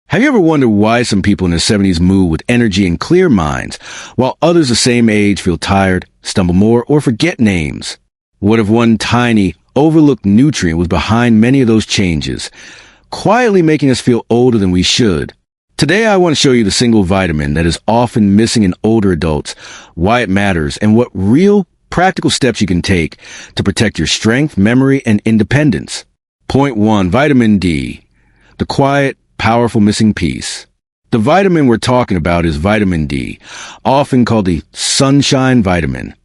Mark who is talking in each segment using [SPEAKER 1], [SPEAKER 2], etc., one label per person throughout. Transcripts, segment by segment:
[SPEAKER 1] Have you ever wondered why some people in their 70s move with energy and clear minds, while others the same age feel tired, stumble more, or forget names? What if one tiny, overlooked nutrient was behind many of those changes, quietly making us feel older than we should? Today I want to show you the single vitamin that is often missing in older adults, why it matters, and what real, practical steps you can take to protect your strength, memory, and independence. Point 1. Vitamin D. The quiet, powerful missing piece. The vitamin we're talking about is vitamin D, often called the sunshine vitamin.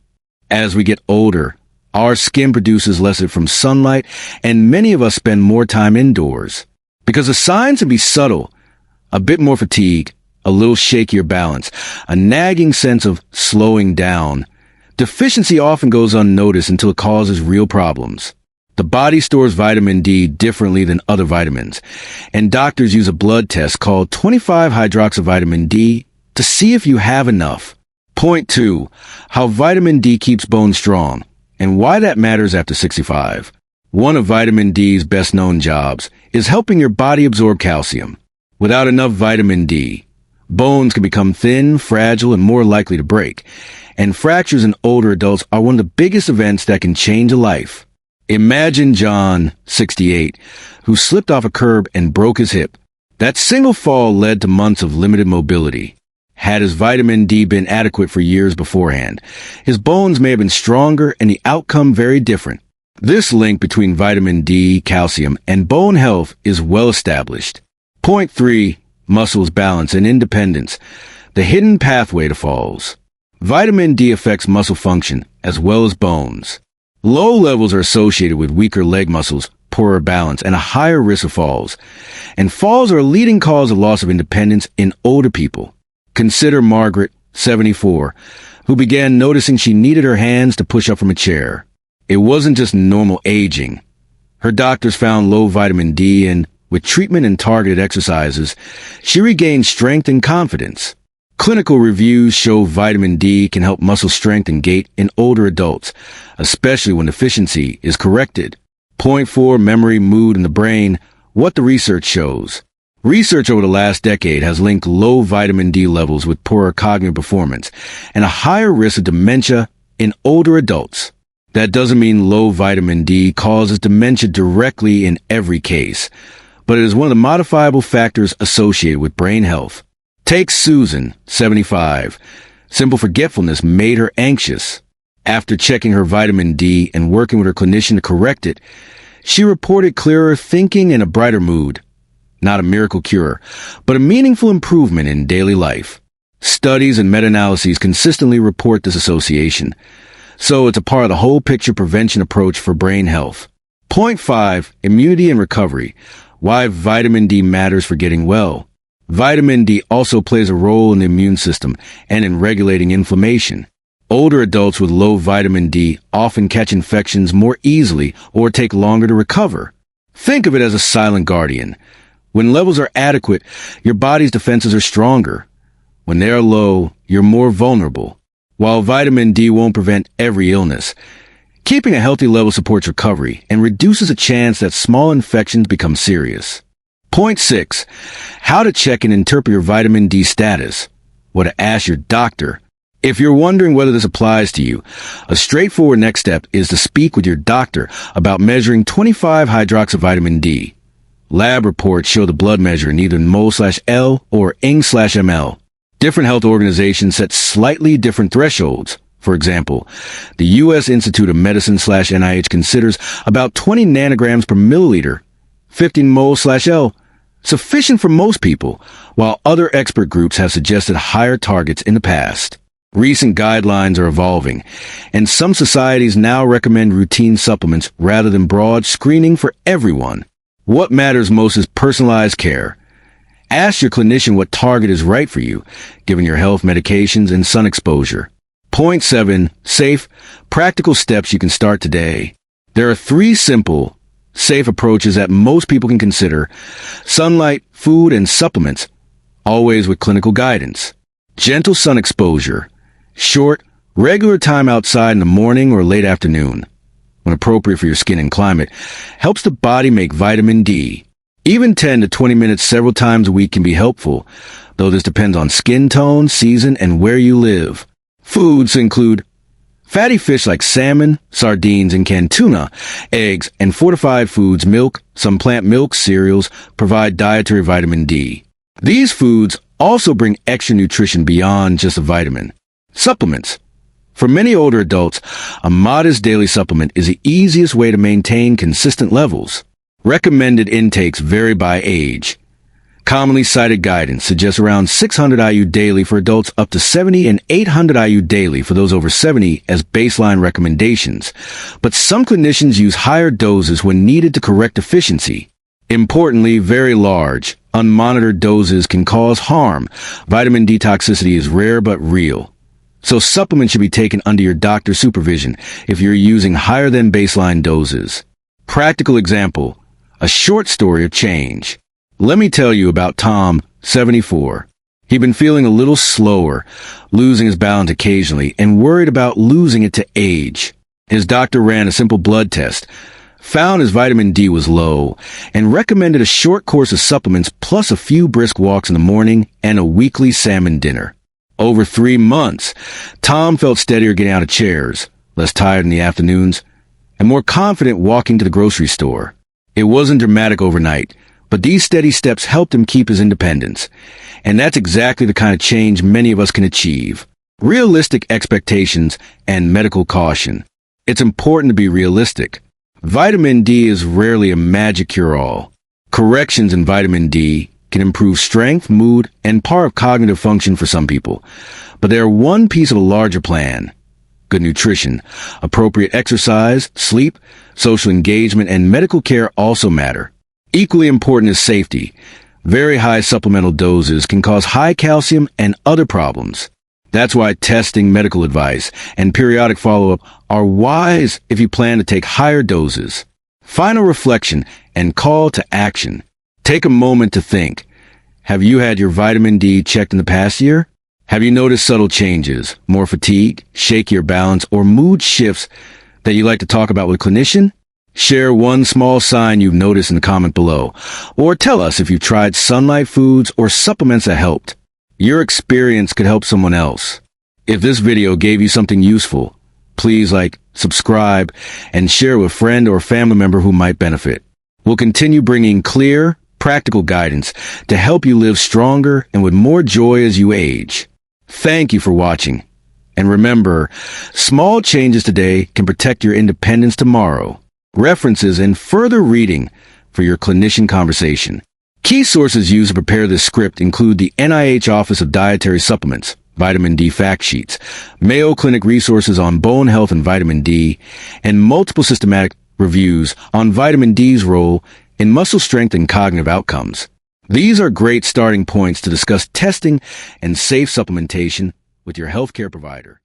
[SPEAKER 1] As we get older, our skin produces less of it from sunlight, and many of us spend more time indoors. Because the signs can be subtle, a bit more fatigue, a little shakier balance, a nagging sense of slowing down. Deficiency often goes unnoticed until it causes real problems. The body stores vitamin D differently than other vitamins, and doctors use a blood test called 25-hydroxyvitamin D to see if you have enough. Point 2. How vitamin D keeps bones strong, and why that matters after 65. One of vitamin D's best-known jobs is helping your body absorb calcium. Without enough vitamin D, bones can become thin, fragile, and more likely to break, and fractures in older adults are one of the biggest events that can change a life. Imagine John, 68, who slipped off a curb and broke his hip. That single fall led to months of limited mobility. Had his vitamin D been adequate for years beforehand, his bones may have been stronger and the outcome very different. This link between vitamin D, calcium, and bone health is well established. Point 3. Muscles balance and independence. The hidden pathway to falls. Vitamin D affects muscle function as well as bones. Low levels are associated with weaker leg muscles, poorer balance, and a higher risk of falls. And falls are a leading cause of loss of independence in older people. Consider Margaret, 74, who began noticing she needed her hands to push up from a chair. It wasn't just normal aging. Her doctors found low vitamin D, and with treatment and targeted exercises, she regained strength and confidence. Clinical reviews show vitamin D can help muscle strength and gait in older adults, especially when deficiency is corrected. Point 4. Memory, mood, and the brain. What the research shows. Research over the last decade has linked low vitamin D levels with poorer cognitive performance and a higher risk of dementia in older adults. That doesn't mean low vitamin D causes dementia directly in every case, but it is one of the modifiable factors associated with brain health. Take Susan, 75. Simple forgetfulness made her anxious. After checking her vitamin D and working with her clinician to correct it, she reported clearer thinking and a brighter mood. Not a miracle cure, but a meaningful improvement in daily life. Studies and meta-analyses consistently report this association, so it's a part of the whole picture prevention approach for brain health. Point 5. Immunity and recovery. Why vitamin D matters for getting well. Vitamin D also plays a role in the immune system and in regulating inflammation. Older adults with low vitamin D often catch infections more easily or take longer to recover. Think of it as a silent guardian. When levels are adequate, your body's defenses are stronger. When they are low, you're more vulnerable. While vitamin D won't prevent every illness, keeping a healthy level supports recovery and reduces the chance that small infections become serious. Point 6. How to check and interpret your vitamin D status. What to ask your doctor. If you're wondering whether this applies to you, a straightforward next step is to speak with your doctor about measuring 25-hydroxyvitamin D. Lab reports show the blood measure in either mol/L or Ing/ml. Different health organizations set slightly different thresholds. For example, the U.S. Institute of Medicine/NIH considers about 20 nanograms per milliliter, 15 mol/L, sufficient for most people, while other expert groups have suggested higher targets in the past. Recent guidelines are evolving, and some societies now recommend routine supplements rather than broad screening for everyone. What matters most is personalized care. Ask your clinician what target is right for you, given your health, medications, and sun exposure. Point 7. Safe, practical steps you can start today. There are 3 simple, safe approaches that most people can consider: sunlight, food, and supplements, always with clinical guidance. Gentle sun exposure. Short, regular time outside in the morning or late afternoon, when appropriate for your skin and climate, helps the body make vitamin D. Even 10 to 20 minutes several times a week can be helpful, though this depends on skin tone, season, and where you live. Foods include fatty fish like salmon, sardines, and canned tuna, eggs, and fortified foods, milk, some plant milk, cereals provide dietary vitamin D. These foods also bring extra nutrition beyond just a vitamin. Supplements. For many older adults, a modest daily supplement is the easiest way to maintain consistent levels. Recommended intakes vary by age. Commonly cited guidance suggests around 600 IU daily for adults up to 70 and 800 IU daily for those over 70 as baseline recommendations, but some clinicians use higher doses when needed to correct deficiency. Importantly, very large, unmonitored doses can cause harm. Vitamin D toxicity is rare but real. So supplements should be taken under your doctor's supervision if you're using higher than baseline doses. Practical example, a short story of change. Let me tell you about Tom, 74. He'd been feeling a little slower, losing his balance occasionally, and worried about losing it to age. His doctor ran a simple blood test, found his vitamin D was low, and recommended a short course of supplements plus a few brisk walks in the morning and a weekly salmon dinner. Over 3 months, Tom felt steadier getting out of chairs, less tired in the afternoons, and more confident walking to the grocery store. It wasn't dramatic overnight, but these steady steps helped him keep his independence. And that's exactly the kind of change many of us can achieve. Realistic expectations and medical caution. It's important to be realistic. Vitamin D is rarely a magic cure-all. Corrections in vitamin D can improve strength, mood, and part of cognitive function for some people. But they are one piece of a larger plan. Good nutrition, appropriate exercise, sleep, social engagement, and medical care also matter. Equally important is safety. Very high supplemental doses can cause high calcium and other problems. That's why testing, medical advice, and periodic follow-up are wise if you plan to take higher doses. Final reflection and call to action. Take a moment to think. Have you had your vitamin D checked in the past year? Have you noticed subtle changes, more fatigue, shakier balance, or mood shifts that you like to talk about with a clinician? Share one small sign you've noticed in the comment below, or tell us if you've tried sunlight foods or supplements that helped. Your experience could help someone else. If this video gave you something useful, please like, subscribe, and share with a friend or family member who might benefit. We'll continue bringing clear, practical guidance to help you live stronger and with more joy as you age. Thank you for watching. And remember, small changes today can protect your independence tomorrow. References and further reading for your clinician conversation. Key sources used to prepare this script include the NIH Office of Dietary Supplements, Vitamin D Fact Sheets, Mayo Clinic resources on bone health and vitamin D, and multiple systematic reviews on vitamin D's role in muscle strength and cognitive outcomes. These are great starting points to discuss testing and safe supplementation with your healthcare provider.